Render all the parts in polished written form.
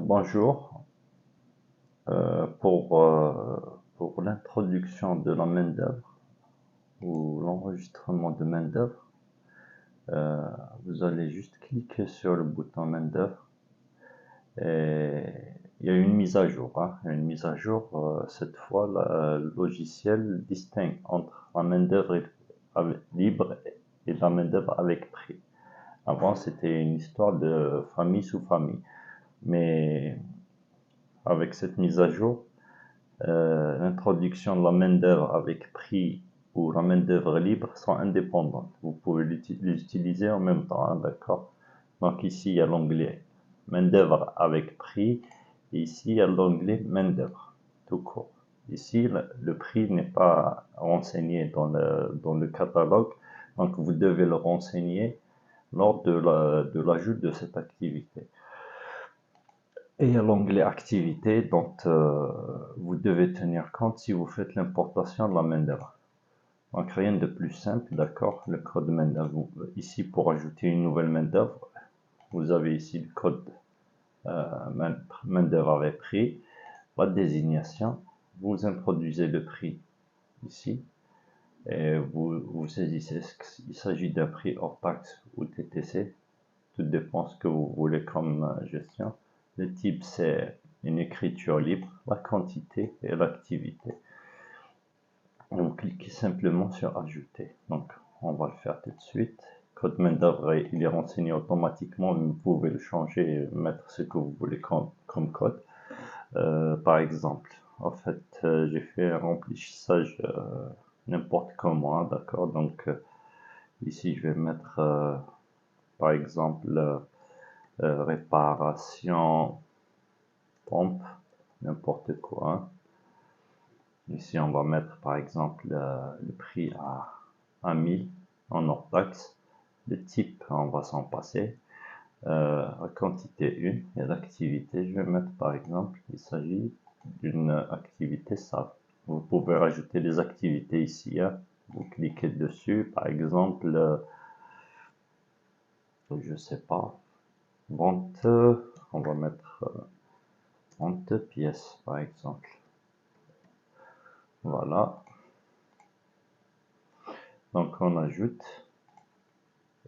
Bonjour. Pour l'introduction de la main-d'œuvre ou l'enregistrement de main-d'œuvre, vous allez juste cliquer sur le bouton main-d'œuvre et il y a une mise à jour. Il y a une mise à jour, cette fois, le logiciel distingue entre la main-d'œuvre libre et la main-d'œuvre avec prix. Avant, c'était une histoire de famille sous famille, mais avec cette mise à jour, l'introduction de la main-d'œuvre avec prix ou la main-d'œuvre libre sont indépendantes. Vous pouvez l'utiliser en même temps, d'accord? Donc ici, il y a l'onglet main-d'œuvre avec prix, et ici, il y a l'onglet main-d'œuvre, tout court. Ici, le prix n'est pas renseigné dans le catalogue, donc vous devez le renseigner lors de l'ajout de cette activité. Et il y a l'onglet activité dont vous devez tenir compte si vous faites l'importation de la main-d'œuvre. Donc rien de plus simple, d'accord? Le code main-d'œuvre. Ici, pour ajouter une nouvelle main-d'œuvre, vous avez ici le code main-d'œuvre avec prix, la désignation. Vous introduisez le prix ici et vous saisissez s'il s'agit d'un prix hors taxe ou TTC. Tout dépend ce que vous voulez comme gestion. Le type, c'est une écriture libre, la quantité et l'activité. Vous cliquez simplement sur ajouter. Donc, on va le faire tout de suite. Code main-d'œuvre, il est renseigné automatiquement, mais vous pouvez le changer et mettre ce que vous voulez comme code. Par exemple, en fait, j'ai fait un remplissage n'importe comment, d'accord? Donc, ici, je vais mettre, par exemple, réparation, pompe, n'importe quoi. Ici, on va mettre par exemple le prix à 1000 en hors taxe. Le type, on va s'en passer. La quantité 1 et l'activité, je vais mettre par exemple, il s'agit d'une activité SAP. Vous pouvez rajouter des activités ici. Vous cliquez dessus, par exemple, je sais pas, vente, on va mettre vente pièces par exemple. Voilà. Donc on ajoute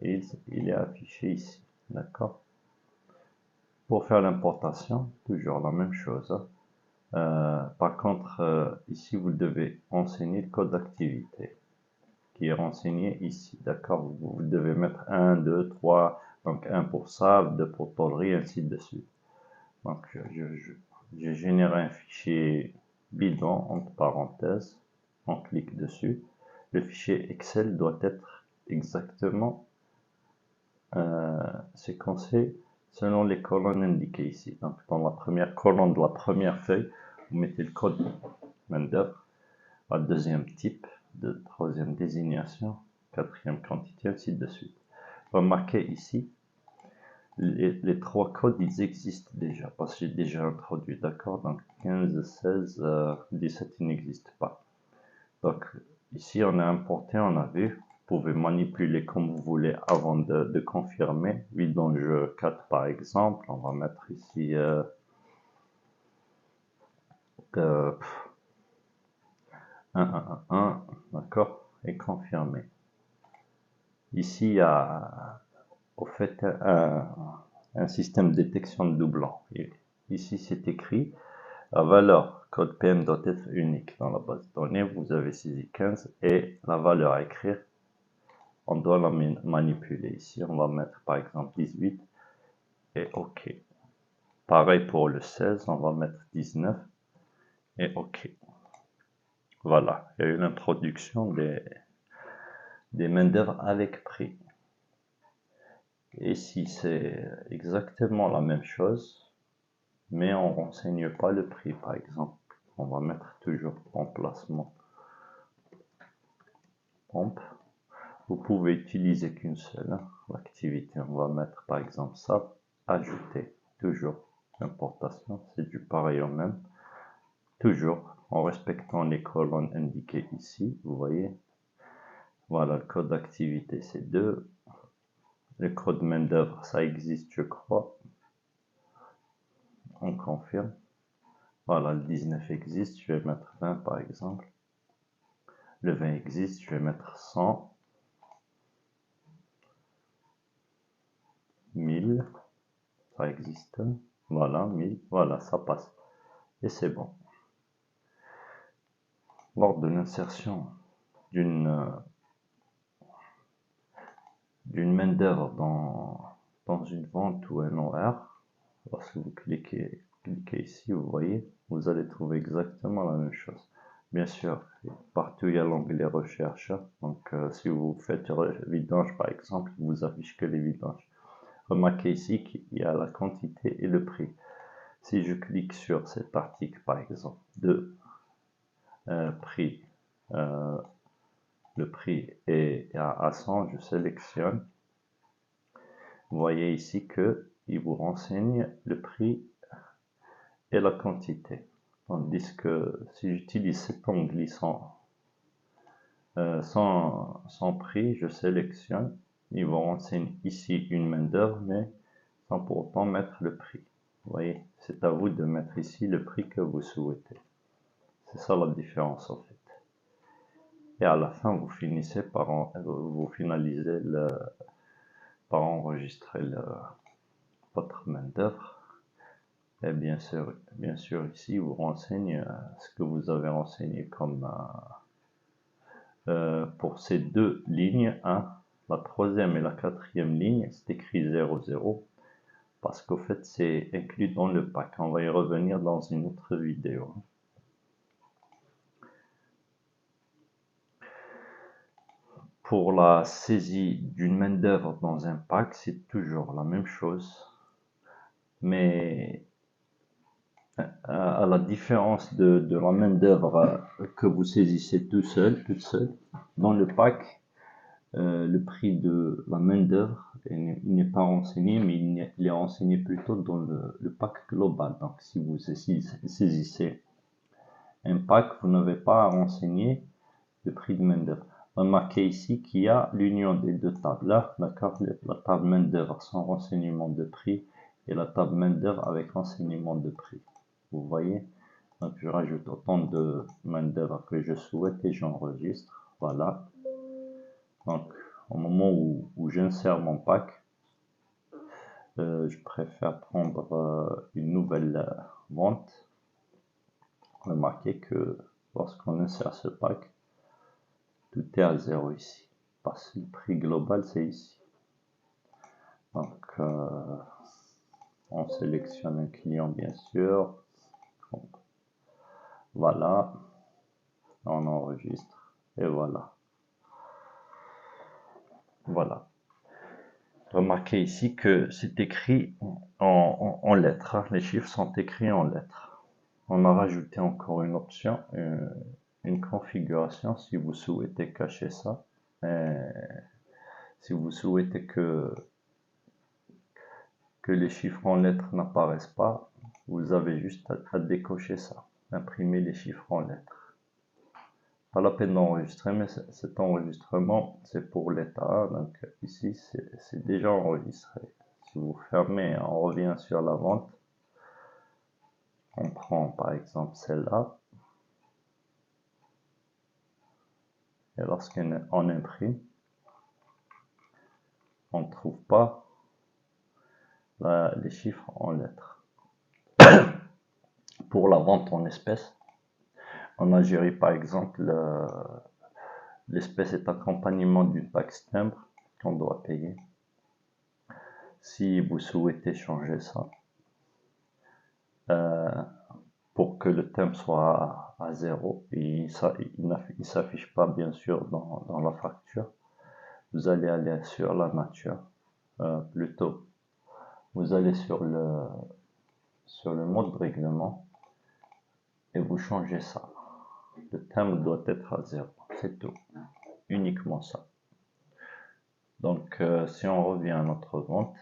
et il est affiché ici. D'accord? Pour faire l'importation, toujours la même chose. Par contre, ici vous devez renseigner le code d'activité qui est renseigné ici. D'accord? Vous devez mettre 1, 2, 3, donc 1 pour SAV, 2 pour tôlerie, ainsi de suite. Donc j'ai généré un fichier bidon entre parenthèses. On clique dessus. Le fichier Excel doit être exactement séquencé selon les colonnes indiquées ici. Donc dans la première colonne de la première feuille, vous mettez le code main-d'œuvre, la deuxième type, de troisième désignation, quatrième quantité, ainsi de suite. Remarquez ici, les trois codes, ils existent déjà, parce que j'ai déjà introduit, d'accord? Donc 15, 16, 17, ils n'existent pas. Donc ici, on a importé, on a vu. Vous pouvez manipuler comme vous voulez avant de confirmer. Vidange 4 par exemple, on va mettre ici 1, 1, 1, 1, d'accord, et confirmer. Ici, il y a au fait un système de détection de doublons. Ici, c'est écrit, la valeur code PM doit être unique dans la base de données. Vous avez saisi 15 et la valeur à écrire, on doit la manipuler. Ici, on va mettre par exemple 18 et OK. Pareil pour le 16, on va mettre 19 et OK. Voilà, il y a eu l'introduction des main-d'œuvre avec prix. Ici, c'est exactement la même chose, mais on ne renseigne pas le prix, par exemple. On va mettre toujours emplacement pompe. Vous pouvez utiliser qu'une seule l'activité. On va mettre par exemple ça, ajouter, toujours importation, c'est du pareil au même, toujours en respectant les colonnes indiquées ici, vous voyez. Voilà, le code d'activité c'est 2, le code main d'œuvre ça existe je crois. on confirme. Voilà, le 19 existe, je vais mettre 20 par exemple. Le 20 existe, je vais mettre 100. 1000, ça existe. Voilà, 1000, voilà, ça passe. Et c'est bon. Lors de l'insertion d'une main d'œuvre dans une vente ou un horaire, lorsque vous cliquez ici, vous voyez, vous allez trouver exactement la même chose. Bien sûr, partout il y a l'onglet recherche. Donc si vous faites vidange par exemple, il vous affiche que les vidanges. Remarquez ici qu'il y a la quantité et le prix. Si je clique sur cet article par exemple de prix, le prix est à 100, je sélectionne. Vous voyez ici que il vous renseigne le prix et la quantité. Tandis que si j'utilise cet onglet sans prix, je sélectionne, il vous renseigne ici une main d'œuvre, mais sans pour autant mettre le prix. Vous voyez, c'est à vous de mettre ici le prix que vous souhaitez. C'est ça la différence en fait. Et à la fin, vous finalisez par enregistrer votre main d'œuvre. Et bien sûr, ici, vous renseigne ce que vous avez renseigné comme pour ces deux lignes, la troisième et la quatrième ligne, c'est écrit 00 parce qu'au fait, c'est inclus dans le pack. On va y revenir dans une autre vidéo. Pour la saisie d'une main d'œuvre dans un pack, c'est toujours la même chose, mais à la différence de la main d'œuvre que vous saisissez toute seule, dans le pack, le prix de la main d'œuvre n'est pas renseigné, mais il est renseigné plutôt dans le pack global. Donc si vous saisissez un pack, vous n'avez pas à renseigner le prix de main d'œuvre. Remarquez ici qu'il y a l'union des deux tables là, d'accord, la table main d'œuvre sans renseignement de prix et la table main d'œuvre avec renseignement de prix. Vous voyez, donc je rajoute autant de main d'œuvre que je souhaite et j'enregistre. Voilà. Donc au moment où j'insère mon pack, je préfère prendre une nouvelle vente. Remarquez que lorsqu'on insère ce pack, tout est à 0 ici, parce que le prix global c'est ici. Donc on sélectionne un client bien sûr. Voilà, on enregistre et voilà. Voilà. Remarquez ici que c'est écrit en lettres. Les chiffres sont écrits en lettres. On a rajouté encore une option, une configuration si vous souhaitez cacher ça. Si vous souhaitez que les chiffres en lettres n'apparaissent pas, vous avez juste à décocher ça. Imprimer les chiffres en lettres. Pas la peine d'enregistrer, mais cet enregistrement, c'est pour l'état. Donc ici, c'est déjà enregistré. Si vous fermez, on revient sur la vente. On prend par exemple celle-là. Et lorsqu'on imprime, on ne trouve pas les chiffres en lettres. Pour la vente en espèces, en Algérie par exemple, l'espèce est accompagnement d'une taxe timbre qu'on doit payer. Si vous souhaitez changer ça, pour que le timbre soit à 0, et il ne s'affiche pas bien sûr dans la facture, vous allez aller sur la nature, plutôt, vous allez sur le mode règlement, et vous changez ça. Le timbre doit être à 0, c'est tout, uniquement ça. Donc si on revient à notre vente,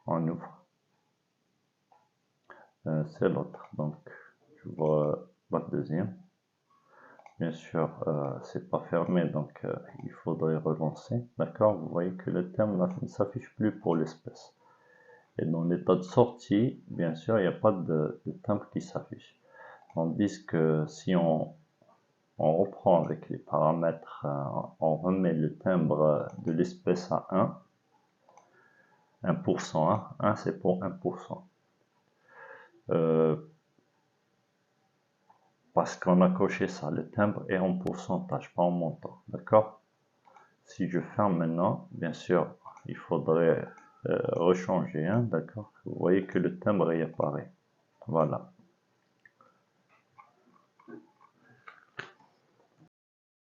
on ouvre, c'est l'autre, donc je vois la deuxième. Bien sûr, c'est pas fermé, donc il faudrait relancer. D'accord, vous voyez que le terme ne s'affiche plus pour l'espèce. Et dans l'état de sortie, bien sûr, il n'y a pas de timbre qui s'affiche. Tandis que si on reprend avec les paramètres, on remet le timbre de l'espèce à 1%, 1 c'est pour 1%. Parce qu'on a coché ça, le timbre est en pourcentage, pas en montant, d'accord? Si je ferme maintenant, bien sûr, il faudrait rechanger, hein, d'accord? Vous voyez que le timbre y apparaît, voilà.